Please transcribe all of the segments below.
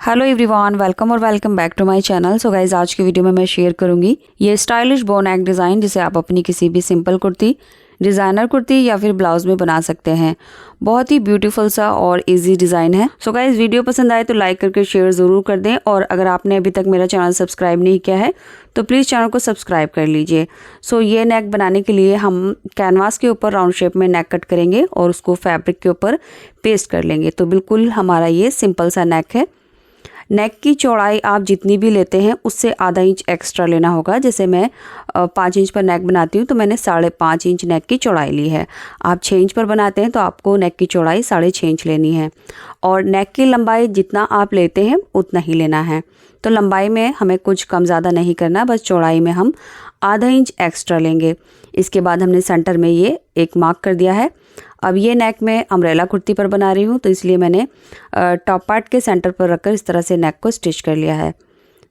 Hello everyone, welcome back to my channel. So guys, आज की video में मैं शेयर करूंगी ये स्टाइलिश बो नेक डिज़ाइन, जिसे आप अपनी किसी भी सिंपल कुर्ती, डिज़ाइनर कुर्ती या फिर ब्लाउज में बना सकते हैं। बहुत ही ब्यूटीफुल सा और इजी डिज़ाइन है। सो गाइज, वीडियो पसंद आए तो लाइक करके शेयर ज़रूर कर दें, और अगर आपने अभी तक मेरा चैनल सब्सक्राइब नहीं किया है तो प्लीज़ चैनल को सब्सक्राइब कर लीजिए। सो ये नेक बनाने के लिए हम कैनवास के ऊपर राउंड शेप में नेक कट करेंगे और उसको फैब्रिक के ऊपर पेस्ट कर लेंगे। तो बिल्कुल हमारा ये सिंपल सा नेक है। नेक की चौड़ाई आप जितनी भी लेते हैं उससे आधा इंच एक्स्ट्रा लेना होगा। जैसे मैं 5 इंच पर नेक बनाती हूँ तो मैंने 5.5 इंच नेक की चौड़ाई ली है। आप 6 इंच पर बनाते हैं तो आपको नेक की चौड़ाई 6.5 इंच लेनी है, और नेक की लंबाई जितना आप लेते हैं उतना ही लेना है। तो लंबाई में हमें कुछ कम ज़्यादा नहीं करना, बस चौड़ाई में हम आधा इंच एक्स्ट्रा लेंगे। इसके बाद हमने सेंटर में ये एक मार्क कर दिया है। अब ये नेक मैं अम्ब्रेला कुर्ती पर बना रही हूँ, तो इसलिए मैंने टॉप पार्ट के सेंटर पर रखकर इस तरह से नेक को स्टिच कर लिया है।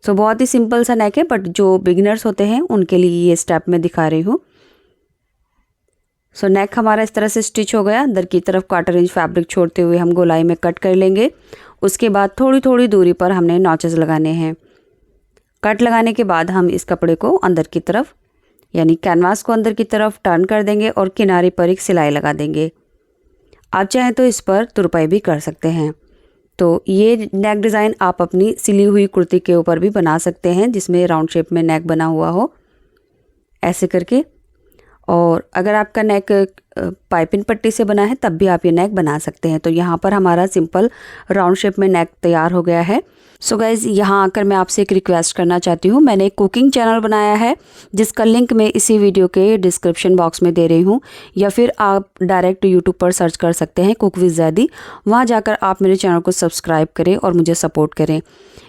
सो बहुत ही सिंपल सा नेक है, बट जो बिगिनर्स होते हैं उनके लिए ये स्टेप मैं दिखा रही हूँ। सो नेक हमारा इस तरह से स्टिच हो गया। अंदर की तरफ 1/4 इंच फैब्रिक छोड़ते हुए हम गोलाई में कट कर लेंगे। उसके बाद थोड़ी थोड़ी दूरी पर हमने नॉचेस लगाने हैं। कट लगाने के बाद हम इस कपड़े को अंदर की तरफ, यानी कैनवास को अंदर की तरफ टर्न कर देंगे और किनारे पर एक सिलाई लगा देंगे। आप चाहें तो इस पर तुरपाई भी कर सकते हैं। तो ये नेक डिज़ाइन आप अपनी सिली हुई कुर्ती के ऊपर भी बना सकते हैं, जिसमें राउंड शेप में नेक बना हुआ हो, ऐसे करके। और अगर आपका नेक पाइपिंग पट्टी से बना है तब भी आप ये नेक बना सकते हैं। तो यहाँ पर हमारा सिंपल राउंड शेप में नेक तैयार हो गया है। सो गाइज़, यहाँ आकर मैं आपसे एक रिक्वेस्ट करना चाहती हूँ। मैंने एक कुकिंग चैनल बनाया है जिसका लिंक मैं इसी वीडियो के डिस्क्रिप्शन बॉक्स में दे रही हूँ, या फिर आप डायरेक्ट यूट्यूब पर सर्च कर सकते हैं कुक विद ज़ैदी। वहाँ जाकर आप मेरे चैनल को सब्सक्राइब करें और मुझे सपोर्ट करें।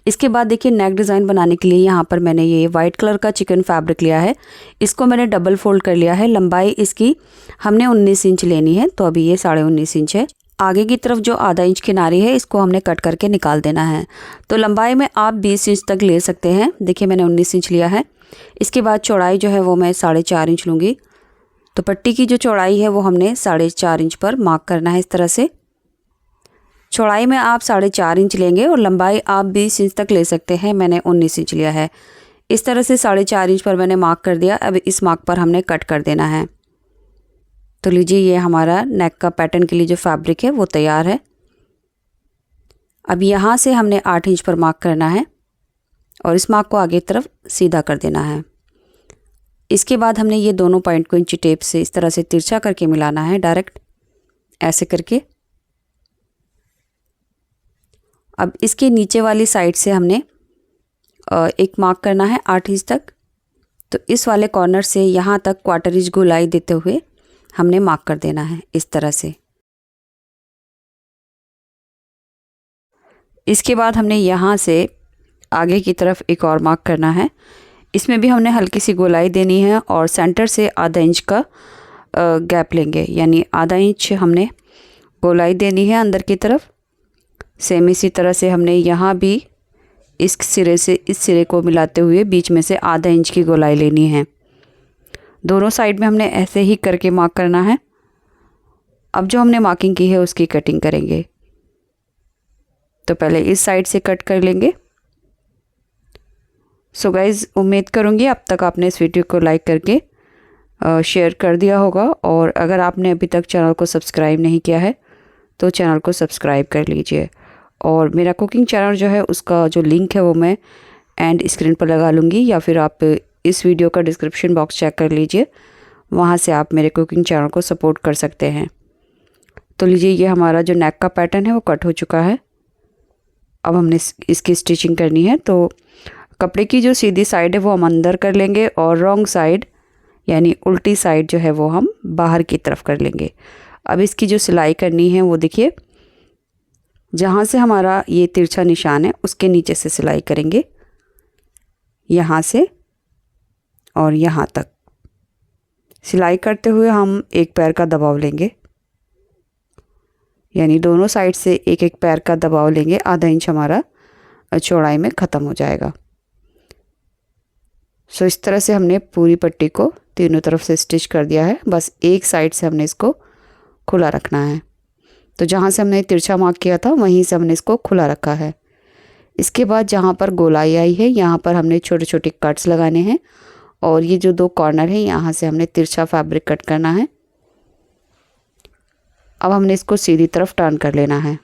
इसके बाद देखिए, नेक डिज़ाइन बनाने के लिए यहाँ पर मैंने ये वाइट कलर का चिकन फैब्रिक लिया है। इसको मैंने डबल फोल्ड कर लिया है। लंबाई इसकी हमने 19 इंच लेनी है, तो अभी ये 19.5 इंच है। आगे की तरफ जो आधा इंच किनारी है इसको हमने कट करके निकाल देना है। तो लंबाई में आप 20 इंच तक ले सकते हैं। देखिए, मैंने 19 इंच लिया है। इसके बाद चौड़ाई जो है वो मैं 4.5 इंच लूँगी। तो पट्टी की जो चौड़ाई है वो हमने 4.5 इंच पर मार्क करना है। इस तरह से चौड़ाई में आप 4.5 इंच लेंगे और लंबाई आप 20 इंच तक ले सकते हैं। मैंने 19 इंच लिया है। इस तरह से 4.5 इंच पर मैंने मार्क कर दिया। अब इस मार्क पर हमने कट कर देना है। तो लीजिए, ये हमारा नेक का पैटर्न के लिए जो फैब्रिक है वो तैयार है। अब यहाँ से हमने 8 इंच पर मार्क करना है और इस मार्क को आगे की तरफ सीधा कर देना है। इसके बाद हमने ये दोनों पॉइंट को इंची टेप से इस तरह से तिरछा करके मिलाना है, डायरेक्ट ऐसे करके। अब इसके नीचे वाली साइड से हमने एक मार्क करना है 8 इंच तक। तो इस वाले कॉर्नर से यहाँ तक 1/4 इंच गोलाई देते हुए हमने मार्क कर देना है, इस तरह से। इसके बाद हमने यहाँ से आगे की तरफ एक और मार्क करना है। इसमें भी हमने हल्की सी गोलाई देनी है और सेंटर से आधा इंच का गैप लेंगे, यानी आधा इंच हमने गोलाई देनी है अंदर की तरफ। सेम इसी तरह से हमने यहाँ भी इस सिरे से इस सिरे को मिलाते हुए बीच में से आधा इंच की गोलाई लेनी है। दोनों साइड में हमने ऐसे ही करके मार्क करना है। अब जो हमने मार्किंग की है उसकी कटिंग करेंगे। तो पहले इस साइड से कट कर लेंगे। सो गाइज़, उम्मीद करूँगी अब तक आपने इस वीडियो को लाइक करके शेयर कर दिया होगा, और अगर आपने अभी तक चैनल को सब्सक्राइब नहीं किया है तो चैनल को सब्सक्राइब कर लीजिए। और मेरा कुकिंग चैनल जो है उसका जो लिंक है वो मैं एंड स्क्रीन पर लगा लूँगी, या फिर आप इस वीडियो का डिस्क्रिप्शन बॉक्स चेक कर लीजिए, वहाँ से आप मेरे कुकिंग चैनल को सपोर्ट कर सकते हैं। तो लीजिए, ये हमारा जो नेक का पैटर्न है वो कट हो चुका है। अब हमने इसकी स्टिचिंग करनी है। तो कपड़े की जो सीधी साइड है वो हम अंदर कर लेंगे, और रॉन्ग साइड यानी उल्टी साइड जो है वो हम बाहर की तरफ कर लेंगे। अब इसकी जो सिलाई करनी है वो देखिए, जहाँ से हमारा ये तिरछा निशान है उसके नीचे से सिलाई करेंगे, यहाँ से और यहाँ तक। सिलाई करते हुए हम एक पैर का दबाव लेंगे, यानी दोनों साइड से एक एक पैर का दबाव लेंगे। आधा इंच हमारा चौड़ाई में ख़त्म हो जाएगा। सो इस तरह से हमने पूरी पट्टी को तीनों तरफ से स्टिच कर दिया है। बस एक साइड से हमने इसको खुला रखना है। तो जहाँ से हमने तिरछा मार्क किया था वहीं से हमने इसको खुला रखा है। इसके बाद जहाँ पर गोलाई आई है यहाँ पर हमने छोटे छोटे कट्स लगाने हैं और ये जो 2 कॉर्नर है यहाँ से हमने तिरछा फैब्रिक कट करना है। अब हमने इसको सीधी तरफ टर्न कर लेना है।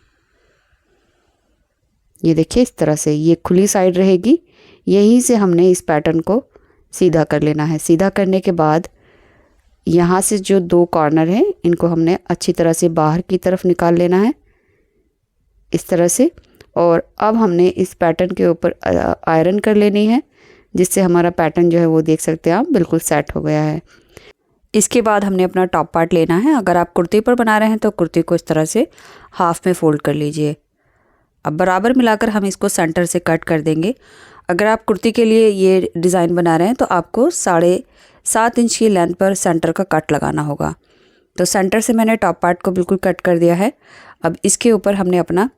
ये देखिए इस तरह से ये खुली साइड रहेगी, यहीं से हमने इस पैटर्न को सीधा कर लेना है। सीधा करने के बाद यहाँ से जो 2 कॉर्नर हैं इनको हमने अच्छी तरह से बाहर की तरफ निकाल लेना है इस तरह से। और अब हमने इस पैटर्न के ऊपर आयरन कर लेनी है, जिससे हमारा पैटर्न जो है वो देख सकते हैं आप बिल्कुल सेट हो गया है। इसके बाद हमने अपना टॉप पार्ट लेना है। अगर आप कुर्ती पर बना रहे हैं तो कुर्ती को इस तरह से हाफ में फोल्ड कर लीजिए। अब बराबर मिलाकर हम इसको सेंटर से कट कर देंगे। अगर आप कुर्ती के लिए ये डिज़ाइन बना रहे हैं तो आपको 7.5 इंच की लेंथ पर सेंटर का कट लगाना होगा। तो सेंटर से मैंने टॉप पार्ट को बिल्कुल कट कर दिया है। अब इसके ऊपर हमने अपना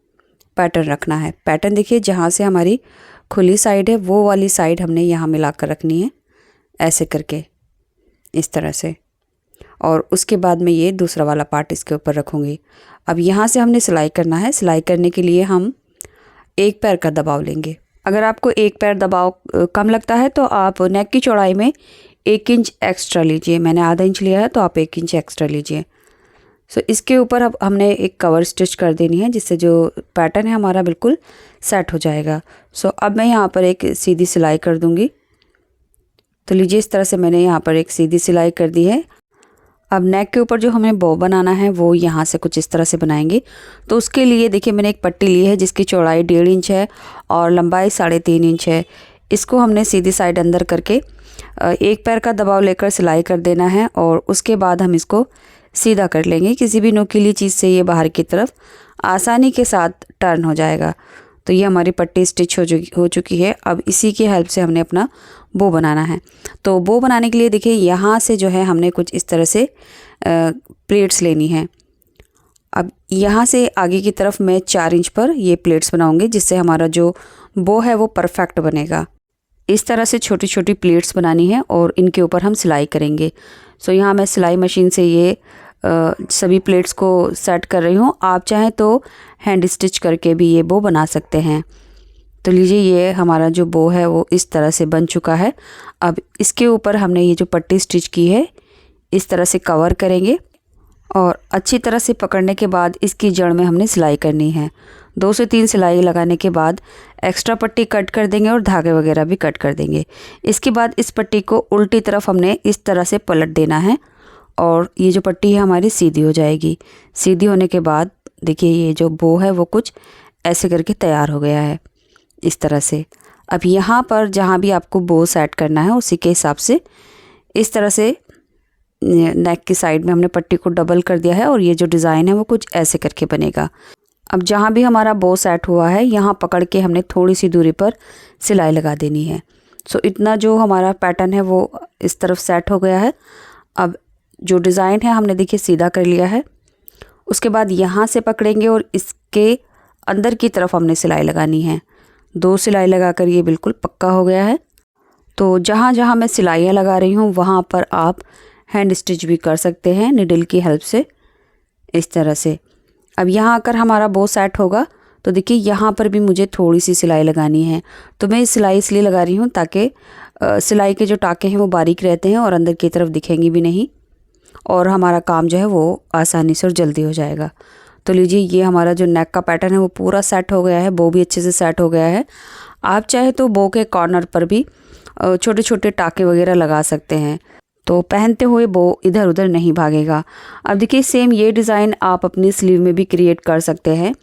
पैटर्न रखना है। पैटर्न देखिए जहाँ से हमारी खुली साइड है वो वाली साइड हमने यहाँ मिलाकर रखनी है ऐसे करके इस तरह से। और उसके बाद में ये दूसरा वाला पार्ट इसके ऊपर रखूँगी। अब यहाँ से हमने सिलाई करना है। सिलाई करने के लिए हम एक पैर का दबाव लेंगे। अगर आपको एक पैर दबाव कम लगता है तो आप नेक की चौड़ाई में 1 इंच एक्स्ट्रा लीजिए। मैंने आधा इंच लिया है तो आप 1 इंच एक्स्ट्रा लीजिए। सो इसके ऊपर अब हमने एक कवर स्टिच कर देनी है, जिससे जो पैटर्न है हमारा बिल्कुल सेट हो जाएगा। सो अब मैं यहाँ पर एक सीधी सिलाई कर दूँगी। तो लीजिए इस तरह से मैंने यहाँ पर एक सीधी सिलाई कर दी है। अब नेक के ऊपर जो हमें बो बनाना है वो यहाँ से कुछ इस तरह से बनाएंगे। तो उसके लिए देखिए मैंने एक पट्टी ली है जिसकी चौड़ाई 1.5 इंच है और लंबाई 3.5 इंच है। इसको हमने सीधी साइड अंदर करके एक पैर का दबाव लेकर सिलाई कर देना है और उसके बाद हम इसको सीधा कर लेंगे। किसी भी नुकीली चीज़ से ये बाहर की तरफ आसानी के साथ टर्न हो जाएगा। तो ये हमारी पट्टी स्टिच हो चुकी है। अब इसी की हेल्प से हमने अपना बो बनाना है। तो बो बनाने के लिए देखिए यहाँ से जो है हमने कुछ इस तरह से प्लेट्स लेनी है। अब यहाँ से आगे की तरफ मैं 4 इंच पर ये प्लेट्स बनाऊंगी, जिससे हमारा जो बो है वो परफेक्ट बनेगा। इस तरह से छोटी छोटी प्लेट्स बनानी है और इनके ऊपर हम सिलाई करेंगे। सो यहाँ मैं सिलाई मशीन से ये सभी प्लेट्स को सेट कर रही हूँ। आप चाहें तो हैंड स्टिच करके भी ये बो बना सकते हैं। तो लीजिए ये हमारा जो बो है वो इस तरह से बन चुका है। अब इसके ऊपर हमने ये जो पट्टी स्टिच की है इस तरह से कवर करेंगे और अच्छी तरह से पकड़ने के बाद इसकी जड़ में हमने सिलाई करनी है। 2 से 3 सिलाई लगाने के बाद एक्स्ट्रा पट्टी कट कर देंगे और धागे वगैरह भी कट कर देंगे। इसके बाद इस पट्टी को उल्टी तरफ हमने इस तरह से पलट देना है और ये जो पट्टी है हमारी सीधी हो जाएगी। सीधी होने के बाद देखिए ये जो बो है वो कुछ ऐसे करके तैयार हो गया है इस तरह से। अब यहाँ पर जहाँ भी आपको बो सेट करना है उसी के हिसाब से इस तरह से नेक की साइड में हमने पट्टी को डबल कर दिया है और ये जो डिज़ाइन है वो कुछ ऐसे करके बनेगा। अब जहाँ भी हमारा बो सेट हुआ है यहाँ पकड़ के हमने थोड़ी सी दूरी पर सिलाई लगा देनी है। सो इतना जो हमारा पैटर्न है वो इस तरफ सेट हो गया है। अब जो डिज़ाइन है हमने देखिए सीधा कर लिया है। उसके बाद यहाँ से पकड़ेंगे और इसके अंदर की तरफ हमने सिलाई लगानी है। 2 सिलाई लगाकर ये बिल्कुल पक्का हो गया है। तो जहाँ जहाँ मैं सिलाइयाँ लगा रही हूँ वहाँ पर आप हैंड स्टिच भी कर सकते हैं निडल की हेल्प से इस तरह से। अब यहाँ आकर हमारा बो सेट होगा तो देखिए यहाँ पर भी मुझे थोड़ी सी सिलाई लगानी है। तो मैं सिलाई इसलिए लगा रही हूँ ताकि सिलाई के जो टाके हैं वो बारीक रहते हैं और अंदर की तरफ दिखेंगी भी नहीं और हमारा काम जो है वो आसानी से और जल्दी हो जाएगा। तो लीजिए ये हमारा जो नेक का पैटर्न है वो पूरा सेट हो गया है। बो भी अच्छे से सेट हो गया है। आप चाहे तो बो के कॉर्नर पर भी छोटे छोटे टाके वगैरह लगा सकते हैं, तो पहनते हुए बो इधर उधर नहीं भागेगा। अब देखिए सेम ये डिज़ाइन आप अपनी स्लीव में भी क्रिएट कर सकते हैं।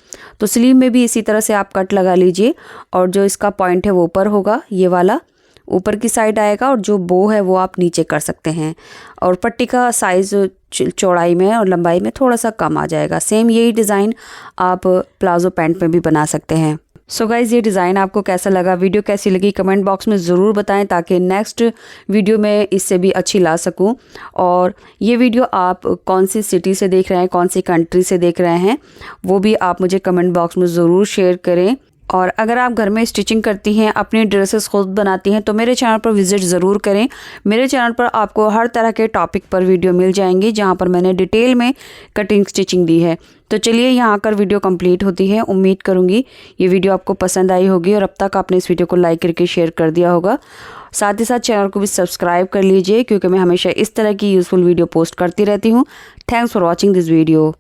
तो स्लीव में भी इसी तरह से आप कट लगा लीजिए और जो इसका पॉइंट है वो ऊपर होगा, ये वाला ऊपर की साइड आएगा और जो बो है वो आप नीचे कर सकते हैं और पट्टी का साइज़ चौड़ाई में और लंबाई में थोड़ा सा कम आ जाएगा। सेम यही डिज़ाइन आप प्लाजो पैंट में भी बना सकते हैं। सो गाइज़ ये डिज़ाइन आपको कैसा लगा, वीडियो कैसी लगी कमेंट बॉक्स में ज़रूर बताएं ताकि नेक्स्ट वीडियो में इससे भी अच्छी ला सकूं। और ये वीडियो आप कौन सी सिटी से देख रहे हैं, कौन सी कंट्री से देख रहे हैं, वो भी आप मुझे कमेंट बॉक्स में ज़रूर शेयर करें। और अगर आप घर में स्टिचिंग करती हैं, अपनी ड्रेसेस खुद बनाती हैं, तो मेरे चैनल पर विज़िट ज़रूर करें। मेरे चैनल पर आपको हर तरह के टॉपिक पर वीडियो मिल जाएंगी जहां पर मैंने डिटेल में कटिंग स्टिचिंग दी है। तो चलिए यहाँ आकर वीडियो कंप्लीट होती है। उम्मीद करूँगी ये वीडियो आपको पसंद आई होगी और अब तक आपने इस वीडियो को लाइक करके शेयर कर दिया होगा। साथ ही साथ चैनल को भी सब्सक्राइब कर लीजिए क्योंकि मैं हमेशा इस तरह की यूज़फुल वीडियो पोस्ट करती रहती हूँ। Thanks for watching this video.